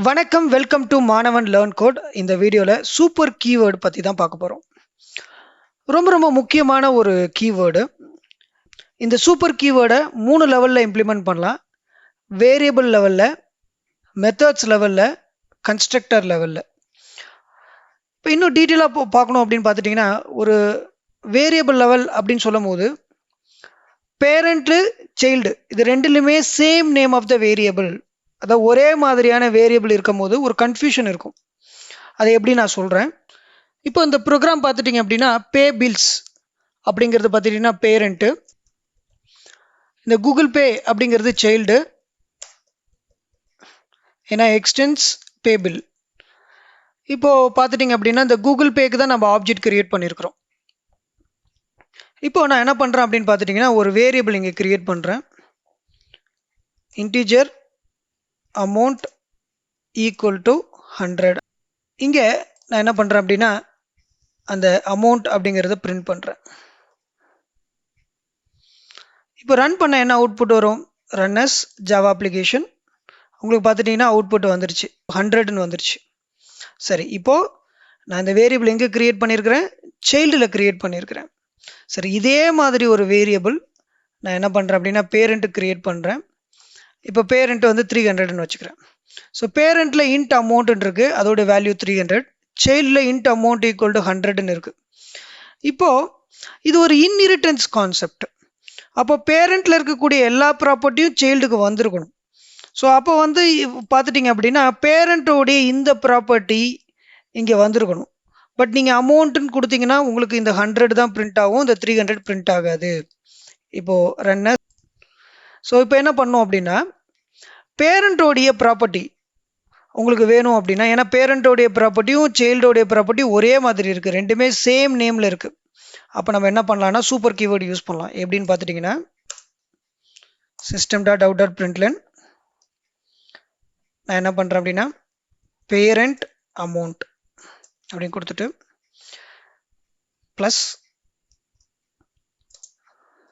வணக்கம், welcome to மாணவன் learn code. இந்த வீடியோல சூப்பர் கீவேர்டு பத்தி தான் பார்க்க போறோம். ரொம்ப ரொம்ப முக்கியமான ஒரு கீவேர்டு. இந்த சூப்பர் கீவேர்டை 3 லெவல்ல இம்ப்ளிமெண்ட் பண்ணலாம். வேரியபிள் லெவல்ல, மெத்தட்ஸ் லெவல்ல, கன்ஸ்ட்ரக்டர் லெவல்ல. இப்போ இன்னும் டீட்டெயிலாக பார்க்கணும் அப்படின்னு பார்த்துட்டிங்கன்னா, ஒரு வேரியபிள் லெவல் அப்படின்னு சொல்லும் போது பேரண்ட்டு சைல்டு இது ரெண்டுலையுமே same name of the variable, அதாவது ஒரே மாதிரியான வேரியபிள் இருக்கும் போது ஒரு கன்ஃபியூஷன் இருக்கும். அதை எப்படி நான் சொல்கிறேன். இப்போ இந்த ப்ரோக்ராம் பார்த்துட்டிங்க அப்படின்னா பே பில்ஸ் அப்படிங்கிறது பார்த்துட்டிங்கன்னா பேரண்ட்டு, இந்த கூகுள் பே அப்படிங்கிறது சைல்டு, ஏன்னா எக்ஸ்டென்ஸ் பே பில். இப்போது பார்த்துட்டிங்க அப்படின்னா இந்த கூகுள் பேக்கு தான் நம்ம ஆப்ஜெக்ட் கிரியேட் பண்ணியிருக்கிறோம். இப்போ நான் என்ன பண்ணுறேன் அப்படின்னு பார்த்துட்டிங்கன்னா ஒரு வேரியபிள் இங்கே கிரியேட் பண்ணுறேன். Integer amount equal to 100. இங்கே நான் என்ன பண்ணுறேன் அப்படின்னா அந்த அமௌண்ட் அப்படிங்கிறத பிரிண்ட் பண்ணுறேன். இப்போ ரன் பண்ண என்ன அவுட்புட் வரும்? Run as Java application. உங்களுக்கு பார்த்துட்டிங்கன்னா அவுட்புட் வந்துருச்சு, 100ன்னு வந்துருச்சு. சரி, இப்போது நான் இந்த வேரியபிள் எங்கே க்ரியேட் பண்ணியிருக்கிறேன்? சைல்டில் க்ரியேட் பண்ணியிருக்கிறேன். சரி, இதே மாதிரி ஒரு வேரியபிள் நான் என்ன பண்ணுறேன் அப்படின்னா பேரண்ட்டு க்ரியேட் பண்ணுறேன். இப்போ பேரண்ட் வந்து 300ன்னு வச்சுக்கிறேன். ஸோ பேரண்ட்டில் இன்ட் அமௌண்ட்டுன்னு இருக்குது, அதோட வேல்யூ 300. சைல்டில் இன்ட் அமௌண்ட் ஈக்குவல் டு 100ன்னு இருக்குது. இப்போது இது ஒரு இன்ஹெரிட்டன்ஸ் கான்செப்ட். அப்போ பேரண்ட்டில் இருக்கக்கூடிய எல்லா ப்ராப்பர்ட்டியும் சைல்டுக்கு வந்திருக்கணும். ஸோ அப்போ வந்து பார்த்துட்டிங்க அப்படின்னா பேரண்ட்டோடைய இந்த ப்ராப்பர்ட்டி இங்கே வந்திருக்கணும். பட் நீங்கள் அமௌண்ட்டுன்னு கொடுத்தீங்கன்னா உங்களுக்கு இந்த 100 தான் பிரிண்ட் ஆகும், இந்த 300 பிரிண்ட் ஆகாது. இப்போது ரன்னர். ஸோ இப்போ என்ன பண்ணோம் அப்படின்னா பேரண்ட்டோடைய ப்ராப்பர்ட்டி உங்களுக்கு வேணும் அப்படின்னா, ஏன்னா பேரண்ட்டோடைய ப்ராப்பர்ட்டியும் சைல்டோடைய ப்ராப்பர்ட்டியும் ஒரே மாதிரி இருக்குது, ரெண்டுமே சேம் நேமில் இருக்குது. அப்போ நம்ம என்ன பண்ணலாம்னா சூப்பர் கீவேர்டு யூஸ் பண்ணலாம். எப்படின்னு பார்த்துட்டிங்கன்னா system.out.println நான் என்ன பண்ணுறேன் அப்படின்னா பேரண்ட் அமௌண்ட் அப்படின்னு கொடுத்துட்டு ப்ளஸ்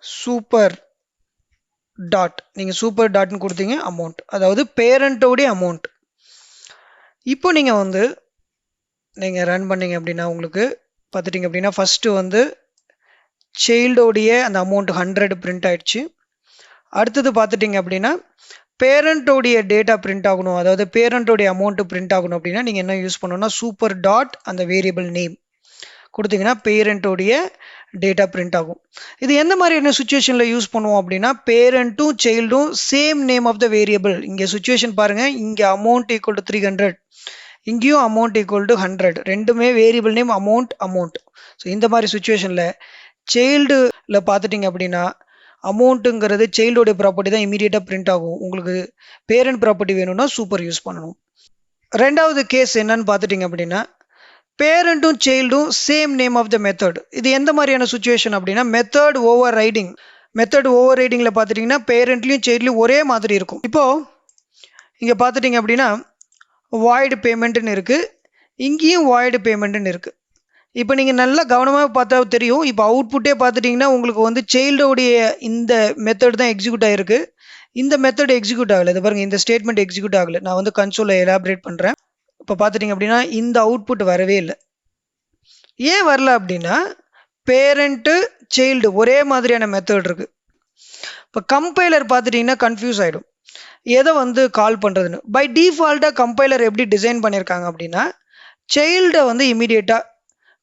சூப்பர் டாட், நீங்கள் சூப்பர் டாட்னு கொடுத்தீங்க அமௌண்ட், அதாவது பேரண்ட்டோடைய அமௌண்ட். இப்போ நீங்கள் வந்து நீங்கள் ரன் பண்ணீங்க அப்படின்னா உங்களுக்கு பார்த்துட்டிங்க அப்படின்னா ஃபஸ்ட்டு வந்து சைல்டோடைய அந்த அமௌண்ட் 100 பிரிண்ட் ஆயிடுச்சு. அடுத்தது பார்த்துட்டிங்க அப்படின்னா பேரண்ட்டோடைய டேட்டா பிரிண்ட் ஆகணும், அதாவது பேரண்ட்டோடைய அமௌண்ட்டு பிரிண்ட் ஆகணும் அப்படின்னா நீங்கள் என்ன யூஸ் பண்ணணும்னா சூப்பர் டாட் அந்த வேரியபிள் நேம் கொடுத்தீங்கன்னா பேரண்ட்டோடைய டேட்டா பிரிண்ட் ஆகும். இது எந்த மாதிரியான சுச்சுவேஷனில் யூஸ் பண்ணுவோம் அப்படின்னா பேரண்ட்டும் சைல்டும் same name of the variable. இங்கே சுச்சுவேஷன் பாருங்கள், இங்கே அமௌண்ட் ஈக்குவல் டு 300, இங்கேயும் அமௌண்ட் ஈக்குவல் டு 100, ரெண்டுமே வேரியபிள் நேம் அமௌண்ட். ஸோ இந்த மாதிரி சுச்சுவேஷனில் சைல்டில் பார்த்துட்டிங்க அப்படின்னா அமௌண்ட்டுங்கிறது சைல்டோடைய ப்ராப்பர்ட்டி தான் இமீடியட்டாக பிரிண்ட் ஆகும். உங்களுக்கு பேரண்ட் ப்ராப்பர்ட்டி வேணும்னா சூப்பர் யூஸ் பண்ணணும். ரெண்டாவது கேஸ் என்னன்னு பார்த்துட்டிங்க அப்படின்னா பேரண்ட்டும் சைல்டும் same name of the method. இது எந்த மாதிரியான சுச்சுவேஷன் அப்படின்னா மெத்தட் ஓவர் ரைடிங். மெத்தட் ஓவர் ரைடிங்கில் பார்த்துட்டிங்கன்னா பேரண்ட்லையும் சைல்ட்லையும் ஒரே மாதிரி இருக்கும். இப்போது இங்கே பார்த்துட்டிங்க அப்படின்னா வாய்டு பேமெண்ட்டுன்னு இருக்குது, இங்கேயும் வாய்டு பேமெண்ட்டுன்னு இருக்குது. இப்போ நீங்கள் நல்லா கவனமாக பார்த்தா தெரியும். இப்போ அவுட்புட்டே பார்த்துட்டிங்கன்னா உங்களுக்கு வந்து சைல்டோடைய இந்த மெத்தட் தான் எக்ஸிக்யூட் ஆகிருக்கு, இந்த மெத்தட் எக்ஸிக்யூட் ஆகலை. இது பாருங்கள், இந்த ஸ்டேட்மெண்ட் எக்ஸிக்யூட் ஆகலை. நான் வந்து கன்சோலில் எலாபரேட் பண்ணுறேன். இப்போ பார்த்துட்டிங்க அப்படின்னா இந்த அவுட்புட் வரவே இல்லை. ஏன் வரல அப்படின்னா பேரண்ட்டு சைல்டு ஒரே மாதிரியான மெத்தட் இருக்குது. இப்போ கம்பைலர் பார்த்துட்டிங்கன்னா கன்ஃபியூஸ் ஆகிடும் எதை வந்து கால் பண்ணுறதுன்னு. பை டிஃபால்ட்டாக கம்பைலர் எப்படி டிசைன் பண்ணியிருக்காங்க அப்படின்னா சைல்டை வந்து இமீடியட்டாக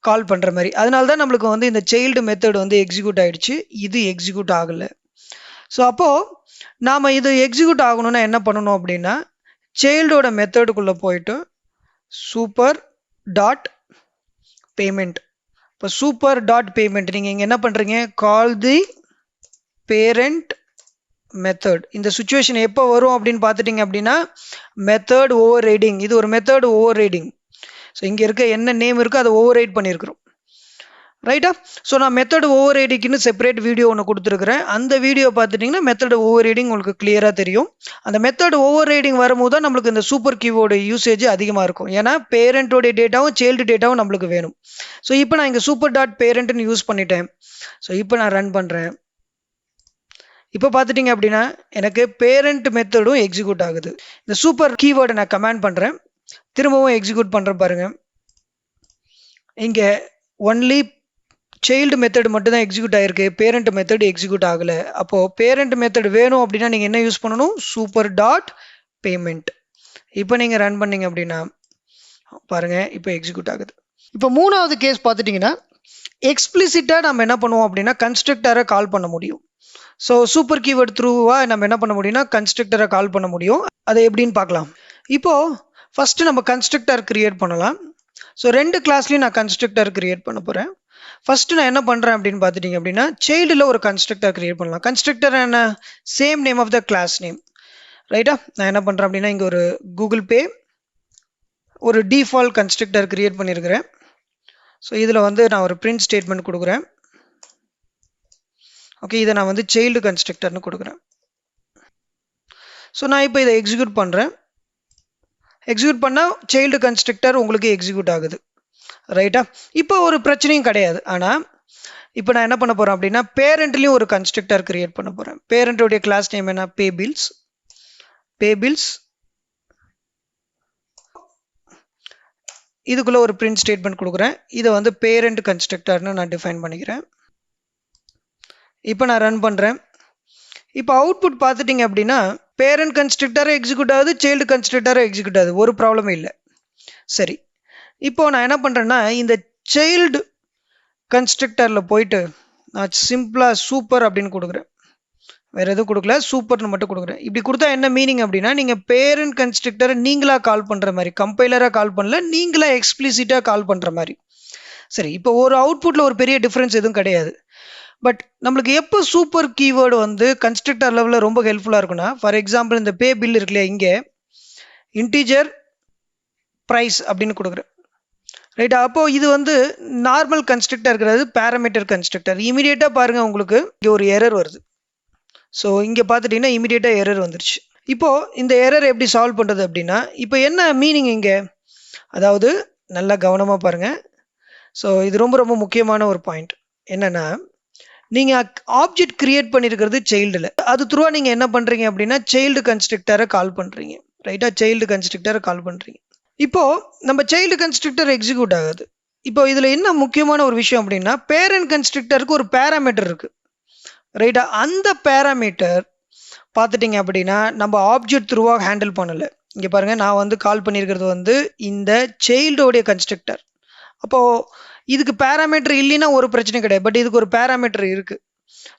கால் பண்ணுற மாதிரி. அதனால தான் நம்மளுக்கு வந்து இந்த சைல்டு மெத்தட் வந்து எக்ஸிக்யூட் ஆகிடுச்சு, இது எக்ஸிக்யூட் ஆகலை. ஸோ அப்போது நாம் இது எக்ஸிக்யூட் ஆகணும்னா என்ன பண்ணணும் அப்படின்னா சைல்டோட மெத்தடுக்குள்ளே போயிட்டு சூப்பர் டாட் பேமெண்ட். இப்போ சூப்பர் டாட் பேமெண்ட் நீங்கள் இங்கே என்ன பண்ணுறீங்க, கால் தி பேரண்ட் மெத்தட். இந்த சுச்சுவேஷன் எப்போ வரும் அப்படின்னு பார்த்துட்டிங்க அப்படின்னா மெத்தட் ஓவர் ரைடிங். இது ஒரு மெத்தட் ஓவர் ரைடிங். ஸோ இங்கே இருக்க என்ன நேம் இருக்கோ அதை ஓவர் ரைட் பண்ணியிருக்கிறோம், ரைட்டா? ஸோ நான் மெத்தட் ஓவர் ரைடிங்னு செப்பரேட் வீடியோ ஒன்று கொடுத்துருக்குறேன். அந்த வீடியோ பார்த்துட்டிங்கன்னா மெத்தட் ஓவர் ரைடிங் உங்களுக்கு கிளியராக தெரியும். அந்த மெத்தட் ஓவர் ரைடிங் வரும்போது தான் நம்மளுக்கு இந்த சூப்பர் கீவோட யூசேஜ் அதிகமாக இருக்கும். ஏன்னா பேரண்ட்டோடைய டேட்டாவும் சைல்டு டேட்டாவும் நம்மளுக்கு வேணும். ஸோ இப்போ நான் இங்கே சூப்பர் டாட் பேரண்ட்னு யூஸ் பண்ணிட்டேன். ஸோ இப்போ நான் ரன் பண்ணுறேன். இப்போ பார்த்துட்டிங்க அப்படின்னா எனக்கு பேரண்ட் மெத்தடும் எக்ஸிக்யூட் ஆகுது. இந்த சூப்பர் கீவேர்டை நான் கமாண்ட் பண்ணுறேன், திரும்பவும் எக்ஸிக்யூட் பண்ணுறேன் பாருங்க. இங்கே ஒன்லி சைல்டு மெத்தட் மட்டும் தான் எக்ஸிக்யூட் ஆகிருக்கு, பேரண்ட் மெத்தட் எக்ஸிக்யூட் ஆகலை. அப்போது பேரண்ட் மெத்தட் வேணும் அப்படின்னா நீங்கள் என்ன யூஸ் பண்ணணும், சூப்பர் டாட் பேமெண்ட். இப்போ நீங்கள் ரன் பண்ணீங்க அப்படின்னா பாருங்கள் இப்போ எக்ஸிக்யூட் ஆகுது. இப்போ மூணாவது கேஸ் பார்த்துட்டிங்கன்னா எக்ஸ்பிளிசிட்டாக நம்ம என்ன பண்ணுவோம் அப்படின்னா கன்ஸ்ட்ரக்டரை கால் பண்ண முடியும். ஸோ சூப்பர் கீவேர்ட் த்ரூவாக நம்ம என்ன பண்ண முடியும்னா கன்ஸ்ட்ரக்டரை கால் பண்ண முடியும். அதை எப்படின்னு பார்க்கலாம். இப்போது ஃபஸ்ட்டு நம்ம கன்ஸ்ட்ரக்டர் கிரியேட் பண்ணலாம். ஸோ 2 கிளாஸ்லையும் நான் கன்ஸ்ட்ரக்டர் கிரியேட் பண்ண போகிறேன். ஃபஸ்ட்டு நான் என்ன பண்ணுறேன் அப்படின்னு பார்த்துட்டிங்க அப்படின்னா சைல்டில் ஒரு கன்ஸ்ட்ரக்டர் கிரியேட் பண்ணலாம். கன்ஸ்ட்ரக்டர் என்ன, same name of the class name, ரைட்டா. நான் என்ன பண்ணுறேன் அப்படின்னா இங்கே ஒரு கூகுள் பே ஒரு டிஃபால்ட் கன்ஸ்ட்ரக்டர் கிரியேட் பண்ணியிருக்கிறேன். ஸோ இதில் வந்து நான் ஒரு பிரிண்ட் ஸ்டேட்மெண்ட் கொடுக்குறேன். ஓகே, இதை நான் வந்து சைல்டு கன்ஸ்ட்ரக்டர்னு கொடுக்குறேன். ஸோ நான் இப்போ இதை எக்ஸிக்யூட் பண்ணுறேன். எக்ஸிக்யூட் பண்ணால் சைல்டு கன்ஸ்ட்ரக்டர் உங்களுக்கு எக்ஸிக்யூட் ஆகுது, ரைட்டா. இப்போ ஒரு பிரச்சனையும் கிடையாது. ஆனால் இப்போ நான் என்ன பண்ண போகிறேன் அப்படின்னா பேரண்ட்லேயும் ஒரு கன்ஸ்ட்ரக்டர் கிரியேட் பண்ண போகிறேன். பேரண்ட்டுடைய கிளாஸ் நேம் என்ன, பே பில்ஸ். இதுக்குள்ளே ஒரு பிரிண்ட் ஸ்டேட்மெண்ட் கொடுக்குறேன். இதை வந்து பேரண்ட் கன்ஸ்ட்ரக்டர்னு நான் டிஃபைன் பண்ணிக்கிறேன். இப்போ நான் ரன் பண்ணுறேன். இப்போ அவுட்புட் பார்த்துட்டிங்க அப்படின்னா பேரண்ட் கன்ஸ்ட்ரக்டரை எக்ஸிக்யூட் ஆகுது, சைல்டு கன்ஸ்ட்ரக்டரை எக்ஸிக்யூட் ஆகுது, ஒரு ப்ராப்ளமும் இல்லை. சரி, இப்போ நான் என்ன பண்ணுறேன்னா இந்த சைல்டு கன்ஸ்ட்ரக்டரில் போயிட்டு நான் சிம்பிளாக சூப்பர் அப்படின்னு கொடுக்குறேன். வேறு எதுவும் கொடுக்கல, சூப்பர்னு மட்டும் கொடுக்குறேன். இப்படி கொடுத்தா என்ன மீனிங் அப்படின்னா நீங்கள் பேரண்ட் கன்ஸ்ட்ரக்டரை நீங்களாக கால் பண்ணுற மாதிரி, கம்பைலராக கால் பண்ணல, நீங்களாக எக்ஸ்பிளிசிட்டாக கால் பண்ணுற மாதிரி. சரி, இப்போ ஒரு அவுட்புட்டில் ஒரு பெரிய டிஃப்ரென்ஸ் எதுவும் கிடையாது. பட் நம்மளுக்கு எப்போ சூப்பர் கீவேர்டு வந்து கன்ஸ்ட்ரக்டர் லெவலில் ரொம்ப ஹெல்ப்ஃபுல்லாக இருக்குன்னா, ஃபார் எக்ஸாம்பிள் இந்த பே பில் இருக்கு இல்லையா, இங்கே இன்டீஜர் ப்ரைஸ் அப்படின்னு கொடுக்குறேன், ரைட்டா. அப்போது இது வந்து நார்மல் கன்ஸ்ட்ரக்டர் இருக்கிறது, பேராமீட்டர் கன்ஸ்ட்ரக்டர். இமீடியட்டாக பாருங்கள் உங்களுக்கு இங்கே ஒரு எரர் வருது. ஸோ இங்கே பார்த்துட்டிங்கன்னா இமீடியட்டாக எரர் வந்துருச்சு. இப்போது இந்த எரர் எப்படி சால்வ் பண்ணுறது அப்படின்னா, இப்போ என்ன மீனிங் இங்கே, அதாவது நல்லா கவனமாக பாருங்கள். ஸோ இது ரொம்ப ரொம்ப முக்கியமான ஒரு பாயிண்ட். என்னென்னா நீங்கள் ஆப்ஜெக்ட் கிரியேட் பண்ணியிருக்கிறது சைல்டில், அது த்ரூவாக நீங்கள் என்ன பண்ணுறீங்க அப்படின்னா சைல்டு கன்ஸ்ட்ரக்டரை கால் பண்ணுறீங்க, ரைட்டாக. சைல்டு கன்ஸ்ட்ரக்டரை கால் பண்ணுறீங்க. இப்போது நம்ம சைல்டு கன்ஸ்ட்ரக்டர் எக்ஸிக்யூட் ஆகுது. இப்போ இதில் என்ன முக்கியமான ஒரு விஷயம் அப்படின்னா பேரண்ட் கன்ஸ்ட்ரக்டருக்கு ஒரு பேராமீட்டர் இருக்குது, ரைட்டா. அந்த பேராமீட்டர் பார்த்துட்டிங்க அப்படின்னா நம்ம ஆப்ஜெக்ட் த்ரூவாக ஹேண்டில் பண்ணலை. இங்கே பாருங்கள், நான் வந்து கால் பண்ணியிருக்கிறது வந்து இந்த சைல்டோடைய கன்ஸ்ட்ரக்டர். அப்போது இதுக்கு பேராமீட்டர் இல்லைன்னா ஒரு பிரச்சனை கிடையாது, பட் இதுக்கு ஒரு பேராமீட்டர் இருக்குது.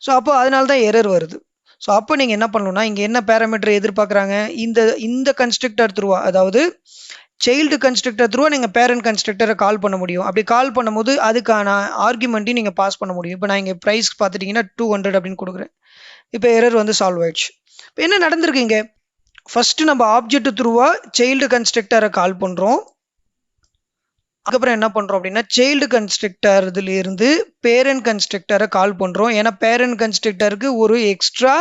ஸோ அப்போ அதனால தான் எரர் வருது. ஸோ அப்போ நீங்கள் என்ன பண்ணணும்னா இங்கே என்ன பேராமீட்டர் எதிர்பார்க்குறாங்க, இந்த கன்ஸ்ட்ரக்டர் த்ரூவா, அதாவது சைல்டு கன்ஸ்ட்ரக்டர் த்ரூவா நீங்கள் பேரண்ட் கன்ஸ்ட்ரக்டரை கால் பண்ண முடியும். அப்படி கால் பண்ணும்போது அதுக்கான ஆர்குமெண்ட்டையும் நீங்கள் பாஸ் பண்ண முடியும். இப்போ நான் இங்கே ப்ரைஸ் பார்த்துட்டிங்கன்னா 200 அப்படின்னு கொடுக்குறேன். இப்போ எரர் வந்து சால்வ் ஆயிடுச்சு. இப்போ என்ன நடந்திருக்கு இங்கே, ஃபஸ்ட்டு நம்ம ஆப்ஜெக்ட் த்ரூவா சைல்டு கன்ஸ்ட்ரக்டரை கால் பண்ணுறோம். அதுக்கப்புறம் என்ன பண்ணுறோம் அப்படின்னா சைல்டு கன்ஸ்ட்ரக்டர் இதிலிருந்து பேரண்ட் கன்ஸ்ட்ரக்டரை கால் பண்ணுறோம். ஏன்னா பேரண்ட் கன்ஸ்ட்ரக்டருக்கு ஒரு எக்ஸ்ட்ரா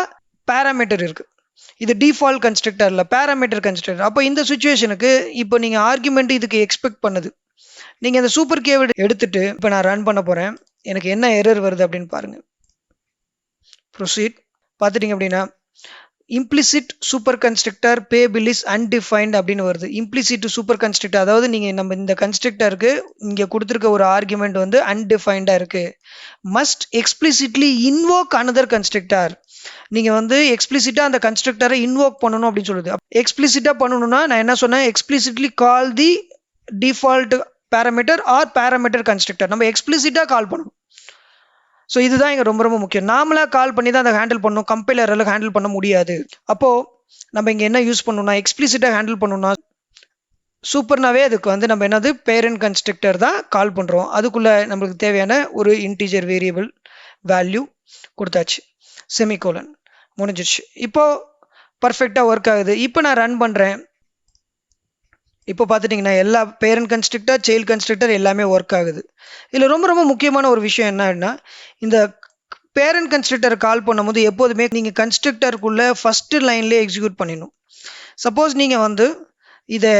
பேராமீட்டர் இருக்குது. இது டிஃபால்ட் கன்ஸ்ட்ரக்டர் இல்லை, பேராமீட்டர் கன்ஸ்ட்ரக்டர். அப்போ இந்த சுச்சுவேஷனுக்கு இப்போ நீங்கள் ஆர்குமெண்ட் இதுக்கு எக்ஸ்பெக்ட் பண்ணுது. நீங்கள் இந்த சூப்பர் கீவேர்டு எடுத்துட்டு இப்போ நான் ரன் பண்ண போகிறேன். எனக்கு என்ன எரர் வருது அப்படின்னு பாருங்கள். ப்ரொசீட் பார்த்துட்டிங்க அப்படின்னா implicit super constructor pay bill is undefined அப்படின்னு வருது. இம்ப்ளிசிட் சூப்பர் கன்ஸ்ட்ரக்டர், அதாவது நீங்கள் நம்ம இந்த கன்ஸ்ட்ரக்டருக்கு இங்கே கொடுத்துருக்க ஒரு ஆர்குமெண்ட் வந்து அன்டிஃபைண்டாக இருக்குது. Must explicitly invoke another constructor. நீங்கள் வந்து எக்ஸ்பிளிசிட்டாக அந்த கன்ஸ்ட்ரக்டரை இன்வோக் பண்ணணும் அப்படின்னு சொல்லுது. எக்ஸ்பிளிசிட்டாக பண்ணணும்னா நான் என்ன சொன்னேன், explicitly call the default parameter or parameter constructor. நம்ம எக்ஸ்பிளிசிட்டாக கால் பண்ணணும். ஸோ இதுதான் இங்கே ரொம்ப ரொம்ப முக்கியம். நாமளாக கால் பண்ணி தான் அதை ஹேண்டில் பண்ணணும், கம்பைலரில் ஹேண்டில் பண்ண முடியாது. அப்போது நம்ம இங்கே என்ன யூஸ் பண்ணணும்னா எக்ஸ்பிளிசிட்டாக ஹேண்டில் பண்ணணும்னா சூப்பர்னாவே அதுக்கு வந்து நம்ம என்னது பேரண்ட் கன்ஸ்ட்ரக்டர் தான் கால் பண்ணுறோம். அதுக்குள்ளே நம்மளுக்கு தேவையான ஒரு இன்டீஜர் வேரியபிள் வேல்யூ கொடுத்தாச்சு, செமிகோலன் முடிஞ்சிடுச்சு. இப்போது பர்ஃபெக்டாக ஒர்க் ஆகுது. இப்போ நான் ரன் பண்ணுறேன். இப்போ பார்த்துட்டிங்கன்னா எல்லா பேரண்ட் கன்ஸ்ட்ரக்டர் சைல்டு கன்ஸ்ட்ரக்டர் எல்லாமே ஒர்க் ஆகுது. இதில் ரொம்ப ரொம்ப முக்கியமான ஒரு விஷயம் என்னன்னா இந்த பேரண்ட் கன்ஸ்ட்ரக்டர் கால் பண்ணும்போது எப்போதுமே நீங்கள் கன்ஸ்ட்ரக்டருக்குள்ளே ஃபஸ்ட்டு லைன்லேயே எக்ஸிக்யூட் பண்ணிடணும். சப்போஸ் நீங்கள் வந்து இதை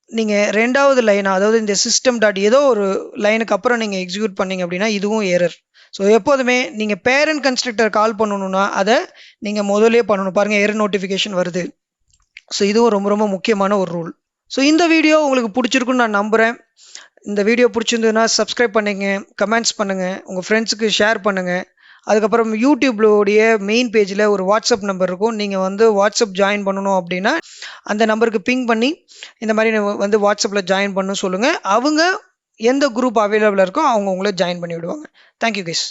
நீங்கள் 2வது லைனாக, அதாவது இந்த சிஸ்டம் டாட் ஏதோ ஒரு லைனுக்கு அப்புறம் நீங்கள் எக்ஸிக்யூட் பண்ணிங்க அப்படின்னா இதுவும் எரர். ஸோ எப்போதுமே நீங்கள் பேரண்ட் கன்ஸ்ட்ரக்டர் கால் பண்ணணும்னா அதை நீங்கள் முதலே பண்ணணும். பாருங்கள் எரர் நோட்டிஃபிகேஷன் வருது. ஸோ இதுவும் ரொம்ப ரொம்ப முக்கியமான ஒரு ரூல். ஸோ இந்த வீடியோ உங்களுக்கு பிடிச்சிருக்குன்னு நான் நம்புகிறேன். இந்த வீடியோ பிடிச்சிருந்ததுன்னா சப்ஸ்கிரைப் பண்ணுங்க, கமெண்ட்ஸ் பண்ணுங்கள், உங்கள் ஃப்ரெண்ட்ஸுக்கு ஷேர் பண்ணுங்கள். அதுக்கப்புறம் யூடியூப்லோடைய மெயின் பேஜில் ஒரு வாட்ஸ்அப் நம்பர் இருக்கும். நீங்கள் வந்து வாட்ஸ்அப் ஜாயின் பண்ணணும் அப்படின்னா அந்த நம்பருக்கு பிங் பண்ணி இந்த மாதிரி வந்து வாட்ஸ்அப்பில் ஜாயின் பண்ண சொல்லுங்கள். அவங்க எந்த குரூப் அவைலபிளாக இருக்கோ அவங்க உங்களை ஜாயின் பண்ணி விடுவாங்க. Thank you guys.